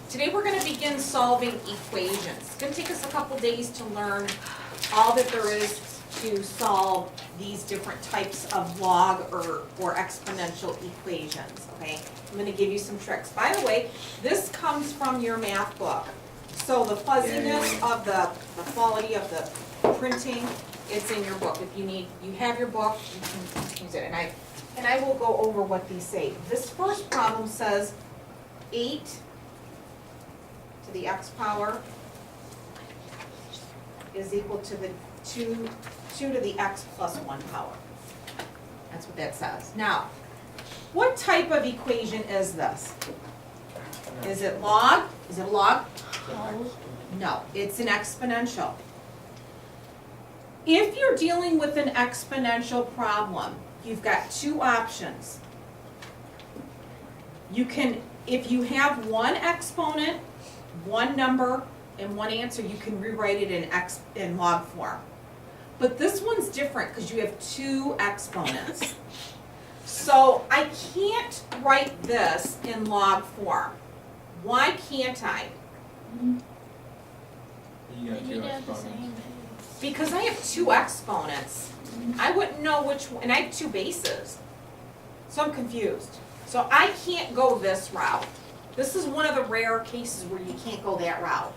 Today we're going to begin solving equations. It's going to take us a couple days to learn all that there is to solve these different types of log or exponential equations, okay? I'm going to give you some tricks. By the way, this comes from your math book. So the fuzziness of the quality of the printing, it's in your book. If you have your book, you can use it. And I will go over what these say. This first problem says 8 to the x power is equal to the 2 to the x plus 1 power. That's what that says. Now, what type of equation is this? Is it log? Is it a log? No, it's an exponential. If you're dealing with an exponential problem, you've got two options. You can, if you have one exponent, one number, and one answer, you can rewrite it in log form. But this one's different because you have two exponents. So I can't write this in log form. Why can't I? You got two exponents. Because I have two exponents. I wouldn't know which one, and I have two bases. So I'm confused. So I can't go this route. This is one of the rare cases where you can't go that route.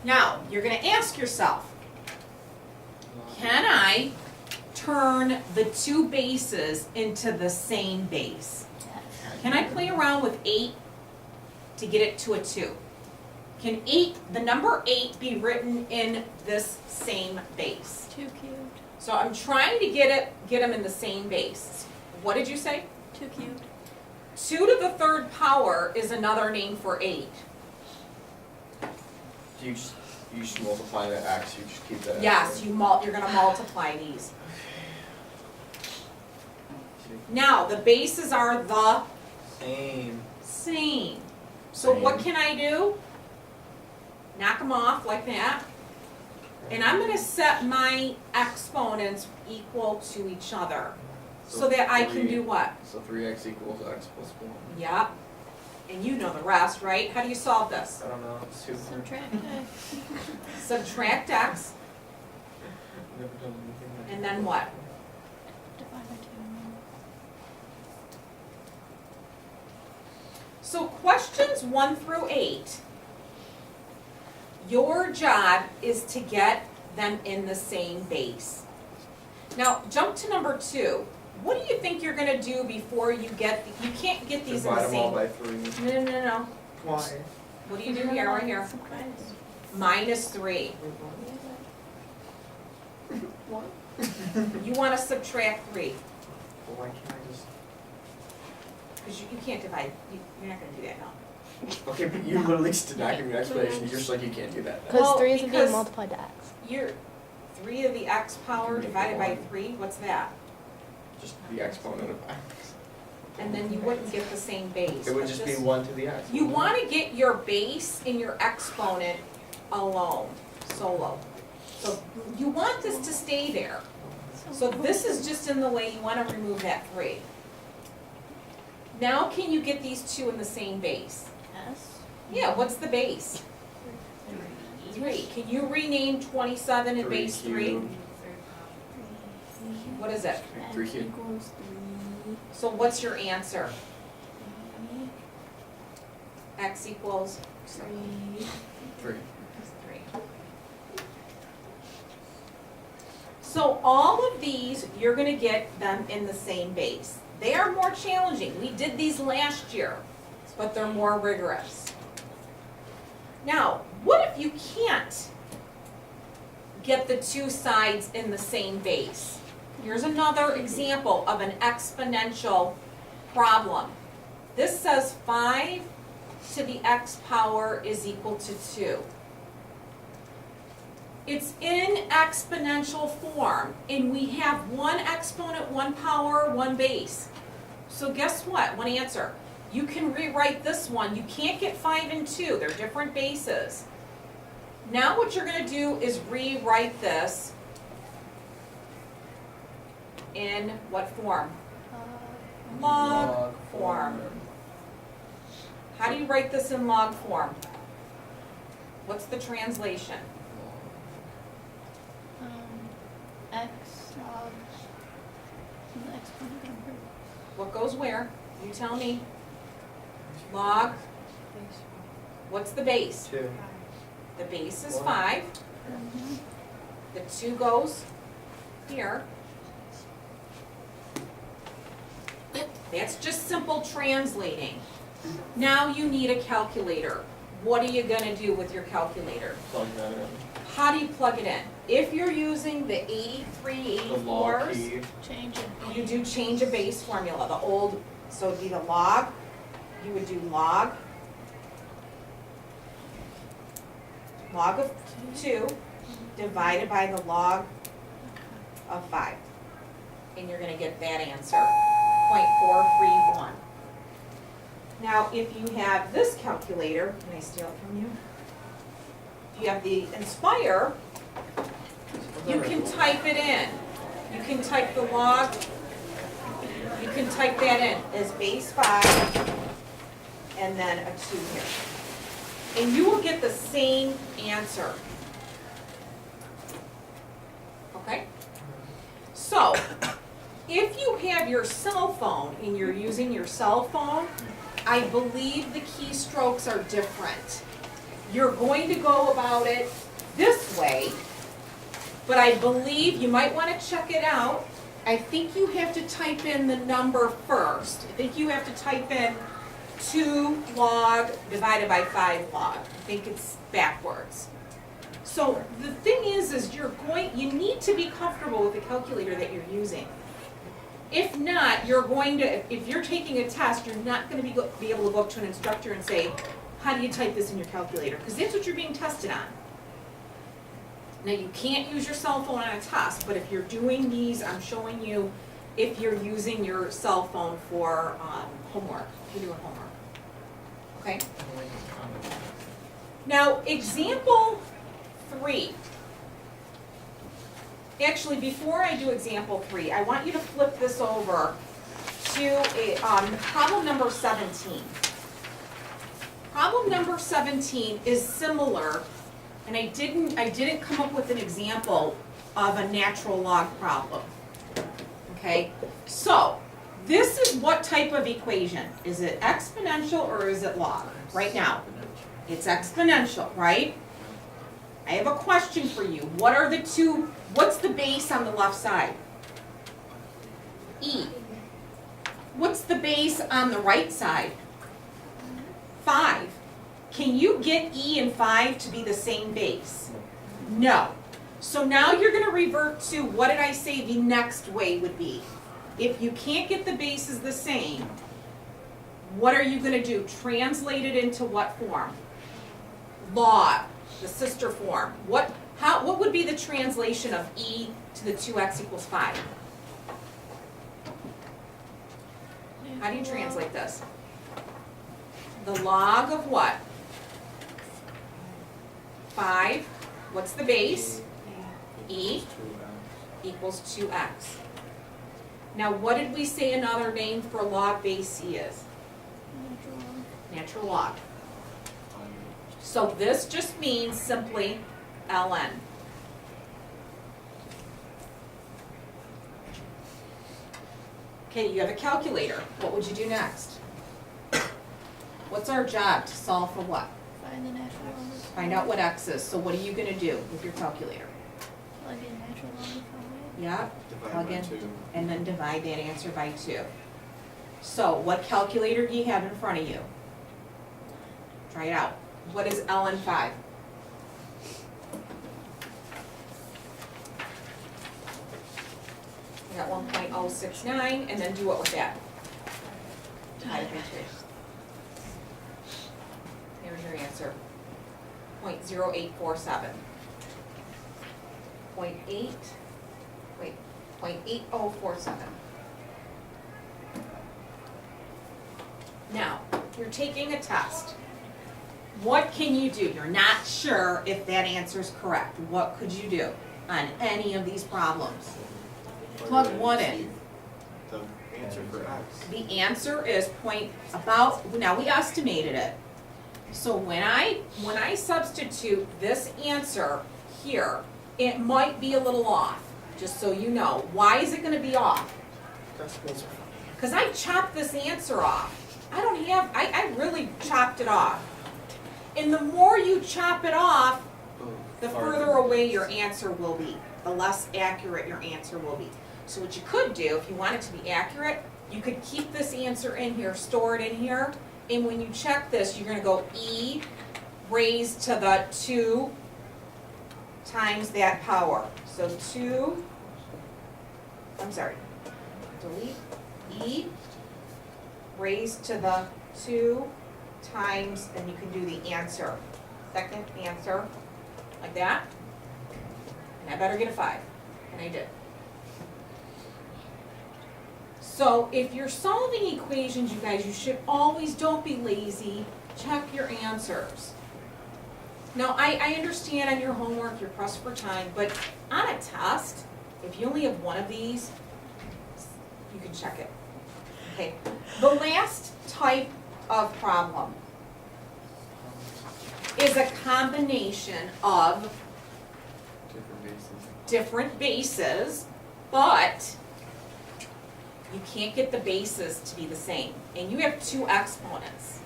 Now, you're going to ask yourself, can I turn the two bases into the same base? Can I play around with 8 to get it to a 2? Can 8, the number 8, be written in this same base? 2 cubed. So I'm trying to get them in the same base. What did you say? 2 cubed. 2 to the 3rd power is another name for 8. You just multiply the x, you just keep that. Yes, you're going to multiply these. Now, the bases are the same. So what can I do? Knock them off like that. And I'm going to set my exponents equal to each other. So that I can do what? So 3x equals x plus 1. Yep. And you know the rest, right? How do you solve this? I don't know, it's super. Subtract x. Subtract x, Never done anything like and then what? Divide by 2. So questions 1 through 8, your job is to get them in the same base. Now, jump to number 2. What do you think you're going to do before you get, you can't get these in the Divide them all same. by 3. No. Why? What do you do here, right here? Minus 3. What? You want to subtract 3, Well, why can't I just? because you can't divide, you're not going to do that now. Okay, but you literally just did not give me an explanation, you're just like, you can't do that. Because Well, 3 isn't being because- multiplied to x. You're 3 to the x power divided by 3, what's that? Just the exponent of x. And then you wouldn't get the same base. It would but just this- be 1 to the x. You want to get your base and your exponent alone, solo. So you want this to stay there. So this is just in the way, you want to remove that 3. Now can you get these two in the same base? S. Yeah, what's the base? 3. Can you rename 27 in base 3? What is it? 3 cubed. Equals 3. So what's your answer? X equals 3. 3. 3. So all of these, you're going to get them in the same base. They are more challenging. We did these last year, but they're more rigorous. Now, what if you can't get the two sides in the same base? Here's another example of an exponential problem. This says 5 to the x power is equal to 2. It's in exponential form, and we have one exponent, one power, one base. So guess what? One answer. You can rewrite this one. You can't get 5 and 2. They're different bases. Now what you're going to do is rewrite this in what form? Log form. How do you write this in log form? What's the translation? X log the exponent number. What goes where? You tell me. Log, what's the base? 2. The base is One. 5. Mhm. The 2 goes here. That's just simple translating. Now you need a calculator. What are you gonna do with your calculator? Plug that in. How do you plug it in? If you're using the 83, The log 84s, key. Change it. you do change a base formula, the old, so it'd be the log, you would do log of 2 divided by the log of 5. And you're gonna get that answer, 0.431. Now, if you have this calculator, can I steal it from you? If you have the Inspire, you can type it in. You can type the log, you can type that in as base 5 and then a 2 here. And you will get the same answer. Okay? So, if you have your cell phone and you're using your cell phone, I believe the keystrokes are different. You're going to go about it this way, but I believe you might want to check it out. I think you have to type in the number first. I think you have to type in 2 log divided by 5 log. I think it's backwards. So the thing is you need to be comfortable with the calculator that you're using. If not, if you're taking a test, you're not going to be able to go up to an instructor and say, how do you type this in your calculator? Because that's what you're being tested on. Now, you can't use your cell phone on a test, but if you're doing these, I'm showing you if you're using your cell phone for homework, if you're doing homework. Okay? Now, example 3. Actually, before I do example 3, I want you to flip this over to problem number 17. Problem number 17 is similar, and I didn't come up with an example of a natural log problem. Okay? So, this is what type of equation? Is it exponential or is it log? Right now, it's exponential, right? I have a question for you. What's the base on the left side? E. What's the base on the right side? 5. Can you get E and 5 to be the same base? No. So now you're going to revert to, what did I say the next way would be? If you can't get the bases the same, what are you going to do? Translate it into what form? Log, the sister form. What would be the translation of E to the 2x equals 5? How do you translate this? The log of what? 5. What's the base? E equals 2x. Now, what did we say another name for log base C is? Natural log. So this just means simply ln. Okay, you have a calculator. What would you do next? What's our job? To solve for what? Find the natural log. Find out what x is. So what are you going to do with your calculator? Plug in natural log of 5. Yeah, Divide plug by in, 2. and then divide that answer by 2. So what calculator do you have in front of you? Try it out. What is ln 5? I got 1.069, and then do what with that? Divide by 2. Here's your answer. 0.0847. 0.8047. Now, you're taking a test. What can you do? You're not sure if that answer is correct. What could you do on any of these problems? Plug one in. The answer for X. The answer is now we estimated it. So when I substitute this answer here, it might be a little off, just so you know. Why is it gonna be off? Decimals are funny. Because I chopped this answer off. I really chopped it off. And the more you chop it off, the further away your answer will be, the less accurate your answer will be. So what you could do, if you want it to be accurate, you could keep this answer in here, store it in here, and when you check this, you're gonna go E raised to the 2 times that power. So delete, E raised to the 2 times, and you can do the answer, second answer, like that. And I better get a 5, and I did. So if you're solving equations, you guys, you should always, don't be lazy, check your answers. Now, I understand on your homework, you're pressed for time, but on a test, if you only have one of these, you can check it. Okay, the last type of problem is a combination of different bases, but you can't get the bases to be the same, and you have 2 exponents.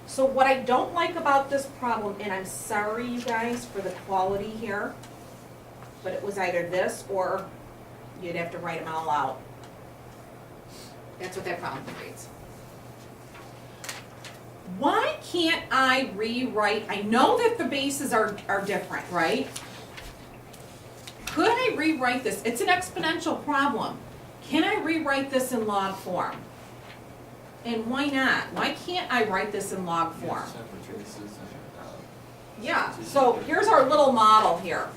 So what I don't like about this problem, and I'm sorry you guys for the quality here, but it was either this or you'd have to write them all out. That's what that problem reads. Why can't I rewrite, I know that the bases are different, right? Could I rewrite this? It's an exponential problem. Can I rewrite this in log form? And why not? Why can't I write this in log form? Yeah, so here's our little model here.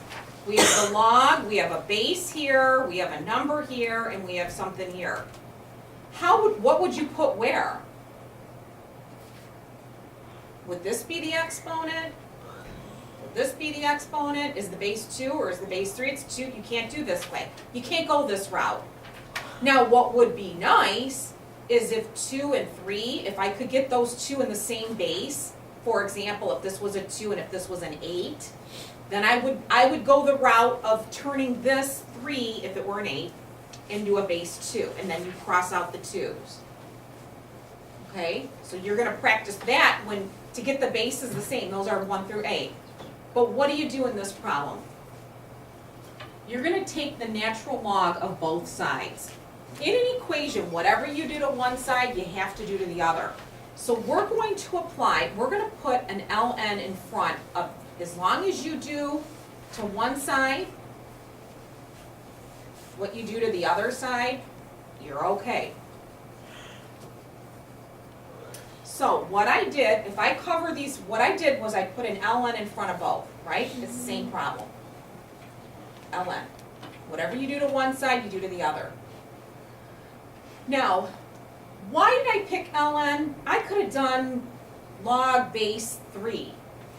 We have the log, we have a base here, we have a number here, and we have something here. What would you put where? Would this be the exponent? Would this be the exponent? Is the base 2 or is the base 3? It's 2. You can't do this way. You can't go this route. Now what would be nice is if 2 and 3, if I could get those 2 in the same base, for example, if this was a 2 and if this was an 8, then I would go the route of turning this 3, if it were an 8, into a base 2, and then you cross out the 2's. Okay, so you're going to practice that to get the bases the same. Those are 1 through 8. But what do you do in this problem? You're going to take the natural log of both sides. In an equation, whatever you do to one side, you have to do to the other. So we're going to put an ln in front of, as long as you do to one side what you do to the other side, you're okay. So what I did, if I cover these, what I did was I put an ln in front of both, right? It's the same problem. ln. Whatever you do to one side, you do to the other. Now, why did I pick ln? I could have done log base 3,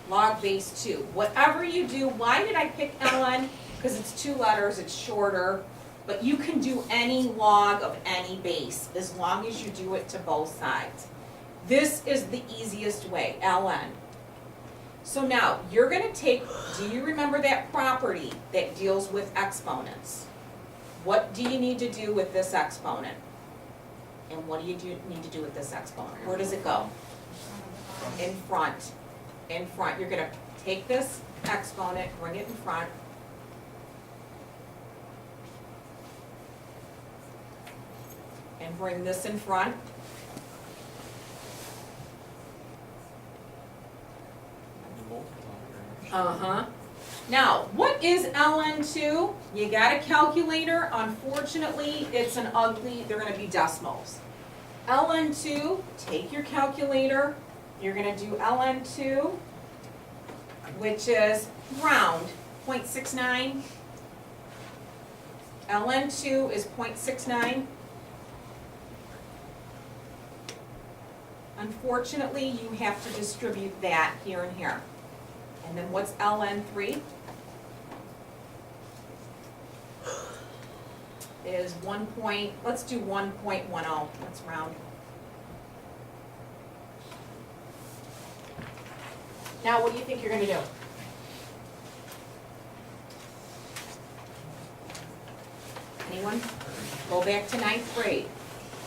log base 2. Whatever you do, why did I pick ln? Because it's 2 letters, it's shorter, but you can do any log of any base as long as you do it to both sides. This is the easiest way, ln. So now, you're going to take, do you remember that property that deals with exponents? What do you need to do with this exponent? And what do you need to do with this exponent? Where does it go? In front. In front. You're going to take this exponent, bring it in front. And bring this in front. Uh-huh. Now, what is ln2? You got a calculator. Unfortunately, it's an ugly, they're going to be decimals. ln2, take your calculator. You're going to do ln2, which is round, 0.69. ln2 is 0.69. Unfortunately, you have to distribute that here and here. And then what's ln3? is let's do 1.10, let's round. Now, what do you think you're gonna do? Anyone? Go back to ninth grade.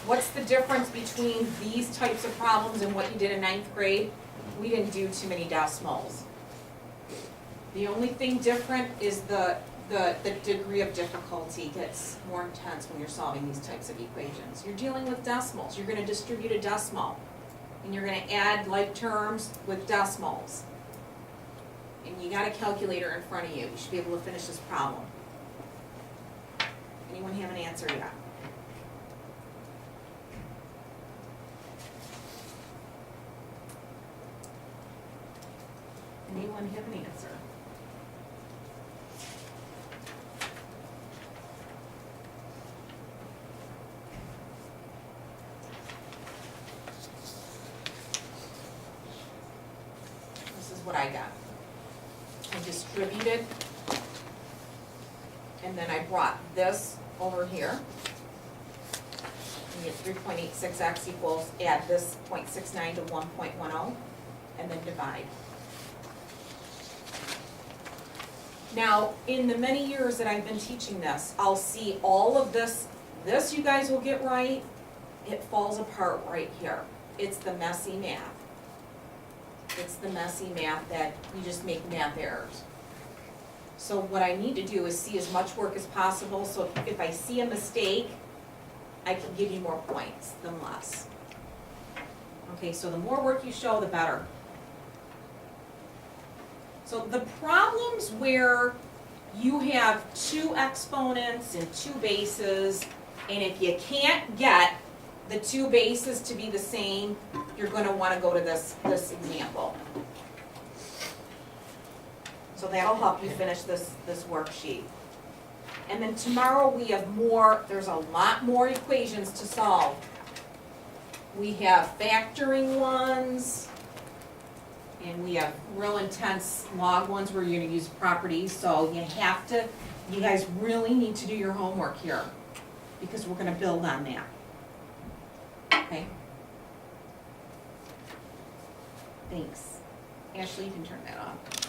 What's the difference between these types of problems and what you did in ninth grade? We didn't do too many decimals. The only thing different is the degree of difficulty gets more intense when you're solving these types of equations. You're dealing with decimals. You're gonna distribute a decimal. And you're gonna add like terms with decimals. And you got a calculator in front of you. You should be able to finish this problem. Anyone have an answer yet? Anyone have an answer? This is what I got. I distributed, and then I brought this over here. You get 3.86x equals, add this 0.69 to 1.10, and then divide. Now, in the many years that I've been teaching this, I'll see all of this you guys will get right, it falls apart right here. It's the messy math. It's the messy math that you just make math errors. So what I need to do is see as much work as possible, so if I see a mistake, I can give you more points than less. Okay, so the more work you show, the better. So the problems where you have two exponents and two bases, and if you can't get the two bases to be the same, you're going to want to go to this example. So that'll help you finish this worksheet. And then tomorrow we have there's a lot more equations to solve. We have factoring ones, and we have real intense log ones where you're going to use properties. So you guys really need to do your homework here, because we're going to build on that. Okay? Thanks. Ashley, you can turn that off.